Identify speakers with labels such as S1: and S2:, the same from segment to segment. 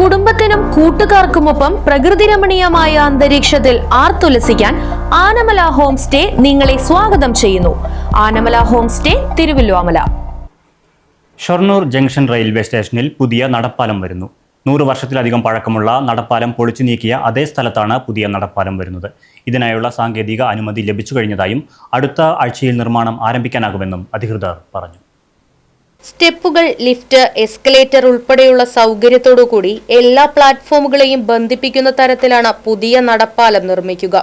S1: കുടുംബത്തിനും കൂട്ടുകാർക്കുമൊപ്പം പ്രകൃതിരമണീയമായ അന്തരീക്ഷത്തിൽ ആർത്തുലസിക്കാൻ ആനമല ഹോം സ്റ്റേ നിങ്ങളെ സ്വാഗതം ചെയ്യുന്നു. Anamala home stay, Thiruvilwamala.
S2: Shoranur junction railway സ്റ്റേഷനിൽ പുതിയ നടപ്പാലം വരുന്നു. 100 വർഷത്തിലധികം പഴക്കമുള്ള നടപ്പാലം പൊളിച്ചു നീക്കിയ അതേ സ്ഥലത്താണ് പുതിയ നടപ്പാലം വരുന്നത്. ഇതിനായുള്ള സാങ്കേതിക അനുമതി ലഭിച്ചു കഴിഞ്ഞതായും അടുത്ത ആഴ്ചയിൽ നിർമ്മാണം ആരംഭിക്കാനാകുമെന്നും അധികൃതർ പറഞ്ഞു.
S3: സ്റ്റെപ്പുകൾ, ലിഫ്റ്റ്, എസ്കലേറ്റർ ഉൾപ്പെടെയുള്ള സൗകര്യത്തോടുകൂടി എല്ലാ പ്ലാറ്റ്ഫോമുകളെയും ബന്ധിപ്പിക്കുന്ന തരത്തിലാണ് പുതിയ നടപ്പാലം നിർമ്മിക്കുക.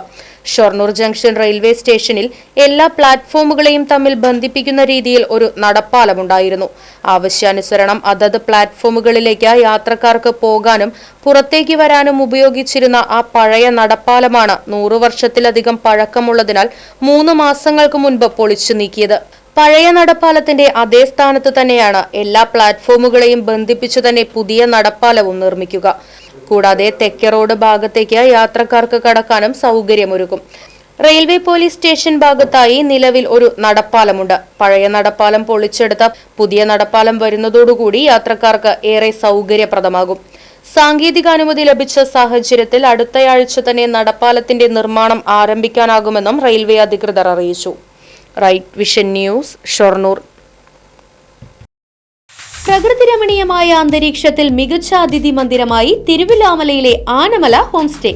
S3: ഷൊർണൂർ ജംഗ്ഷൻ റെയിൽവേ സ്റ്റേഷനിൽ എല്ലാ പ്ലാറ്റ്ഫോമുകളെയും തമ്മിൽ ബന്ധിപ്പിക്കുന്ന രീതിയിൽ ഒരു നടപ്പാലമുണ്ടായിരുന്നു. ആവശ്യാനുസരണം അതത് പ്ലാറ്റ്ഫോമുകളിലേക്ക് യാത്രക്കാർക്ക് പോകാനും പുറത്തേക്ക് വരാനും ഉപയോഗിച്ചിരുന്ന ആ പഴയ നടപ്പാലമാണ് 100 വർഷത്തിലധികം പഴക്കമുള്ളതിനാൽ 3 മാസങ്ങൾക്ക് മുൻപ് പൊളിച്ചു നീക്കിയത്. പഴയ നടപ്പാലത്തിന്റെ അതേ സ്ഥാനത്ത് തന്നെയാണ് എല്ലാ പ്ലാറ്റ്ഫോമുകളെയും ബന്ധിപ്പിച്ചു തന്നെ പുതിയ നടപ്പാലവും നിർമ്മിക്കുക. കൂടാതെ തെക്കേ റോഡ് ഭാഗത്തേക്ക് യാത്രക്കാർക്ക് കടക്കാനും സൗകര്യമൊരുക്കും. റെയിൽവേ പോലീസ് സ്റ്റേഷൻ ഭാഗത്തായി നിലവിൽ ഒരു നടപ്പാലമുണ്ട്. പഴയ നടപ്പാലം പൊളിച്ചെടുത്ത പുതിയ നടപ്പാലം വരുന്നതോടുകൂടി യാത്രക്കാർക്ക് ഏറെ സൗകര്യപ്രദമാകും. സാങ്കേതികാനുമതി ലഭിച്ച സാഹചര്യത്തിൽ അടുത്തയാഴ്ച തന്നെ നടപ്പാലത്തിന്റെ നിർമ്മാണം ആരംഭിക്കാനാകുമെന്നും റെയിൽവേ അധികൃതർ അറിയിച്ചു. Right vision news, Shoranur.
S1: പ്രകൃതിരമണീയമായ അന്തരീക്ഷത്തിൽ മികച്ച അതിഥി മന്ദിരമായി തിരുവല്ലോമലയിലെ ആനമല ഹോം സ്റ്റേ.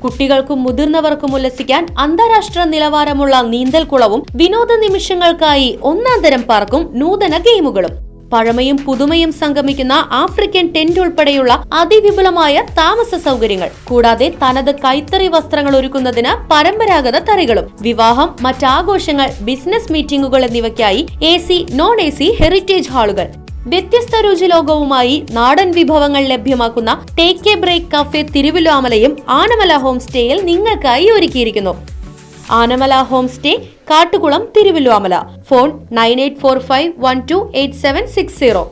S1: കുട്ടികൾക്കും മുതിർന്നവർക്കും ഉല്ലസിക്കാൻ അന്താരാഷ്ട്ര നിലവാരമുള്ള നീന്തൽക്കുളവും വിനോദ നിമിഷങ്ങൾക്കായി ഒന്നാന്തരം പാർക്കും നൂതന ഗെയിമുകളും പഴമയും പുതുമയും സംഗമിക്കുന്ന ആഫ്രിക്കൻ ടെന്റ് ഉൾപ്പെടെയുള്ള അതിവിപുലമായ താമസ സൗകര്യങ്ങൾ, കൂടാതെ തനത് കൈത്തറി വസ്ത്രങ്ങൾ ഒരുക്കുന്നതിന് പരമ്പരാഗത തറികളും, വിവാഹം, മറ്റാഘോഷങ്ങൾ, ബിസിനസ് മീറ്റിംഗുകൾ എന്നിവയ്ക്കായി AC, നോൺ AC ഹെറിറ്റേജ് ഹാളുകൾ, വ്യത്യസ്ത രുചിലോകവുമായി നാടൻ വിഭവങ്ങൾ ലഭ്യമാക്കുന്ന ടേക്ക് എ ബ്രേക്ക് കഫേ തിരുവല്ലോമലയും ആനമല ഹോം സ്റ്റേയിൽ നിങ്ങൾക്കായി ഒരുക്കിയിരിക്കുന്നു. Anamala home stay, Kattukulam, Thiruvallomala. Phone 9845128760.